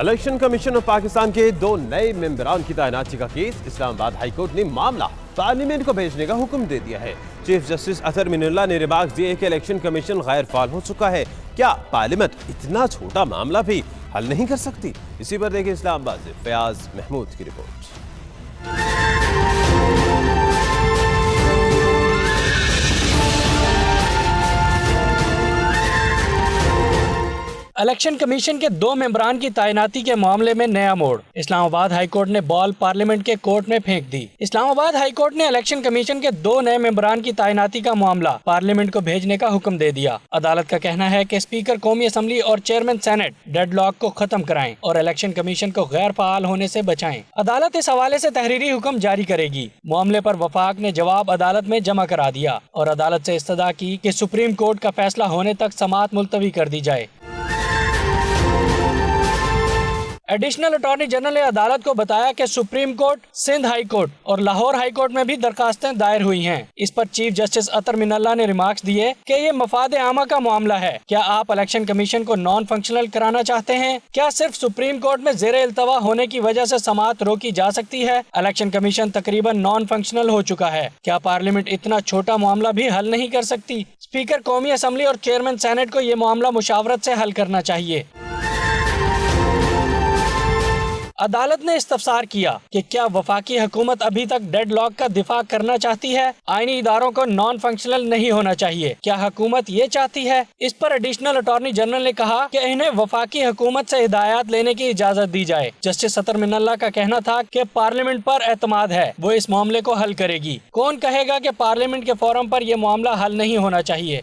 Election commission of Pakistan के 2 नए मेंबरान की तैनाती का केस। इस्लामाबाद हाईकोर्ट ने मामला पार्लियामेंट को भेजने का हुक्म दे दिया है। चीफ जस्टिस अतर मिनुल्लाह ने रिमार्क्स दिए कि इलेक्शन कमीशन गैर फाल हो चुका है। क्या पार्लियामेंट इतना छोटा मामला भी हल नहीं कर सकती? इसी पर देखिए इस्लामाबाद से फयाज महमूद की रिपोर्ट। इलेक्शन कमीशन के 2 मेंबरान की तैनाती के मामले में नया मोड़। इस्लामाबाद हाईकोर्ट ने बॉल पार्लियामेंट के कोर्ट में फेंक दी। इस्लामाबाद हाईकोर्ट ने इलेक्शन कमीशन के 2 नए मेंबरान की तैनाती का मामला पार्लियामेंट को भेजने का हुक्म दे दिया। अदालत का कहना है कि स्पीकर कौमी असम्बली और चेयरमैन सेनेट डेडलॉक को खत्म कराएं और इलेक्शन कमीशन को गैर फाल होने से बचाएं। अदालत इस हवाले से तहरीरी हुक्म जारी करेगी। मामले पर वफाक ने जवाब अदालत में जमा करा दिया और अदालत से इस्तदा की कि सुप्रीम कोर्ट का फैसला होने तक समाअत मुलतवी कर दी जाए। एडिशनल अटॉर्नी जनरल ने अदालत को बताया कि supreme court, Sindh high court और लाहौर हाई कोर्ट में भी दरखास्तें दायर हुई हैं। इस पर चीफ जस्टिस अतर मिनुल्लाह ने रिमार्क्स दिए कि ये मफाद आमा का मामला है। क्या आप इलेक्शन कमीशन को नॉन फंक्शनल कराना चाहते हैं? क्या सिर्फ सुप्रीम कोर्ट में ज़ेरे इल्तवा होने की वजह से समाअत रोकी जा सकती है? इलेक्शन कमीशन तकरीबन नॉन फंक्शनल हो चुका है। क्या पार्लियामेंट इतना छोटा मामला भी हल नहीं कर सकती? स्पीकर कौमी असम्बली और चेयरमैन सेनेट को ये मामला मुशावरत से हल करना चाहिए। अदालत ने इस्तफसार किया कि क्या वफाकी हुकूमत अभी तक डेडलॉक का दिफा करना चाहती है? आईनी इदारों को नॉन फंक्शनल नहीं होना चाहिए। क्या हुकूमत ये चाहती है? इस पर एडिशनल अटॉर्नी जनरल ने कहा कि इन्हें वफाकी हुकूमत से हिदायत लेने की इजाजत दी जाए। जस्टिस अतर मिनुल्लाह का कहना था कि पार्लियामेंट पर एतमाद है, वो इस मामले को हल करेगी। कौन कहेगा कि पार्लियामेंट के फोरम पर यह मामला हल नहीं होना चाहिए?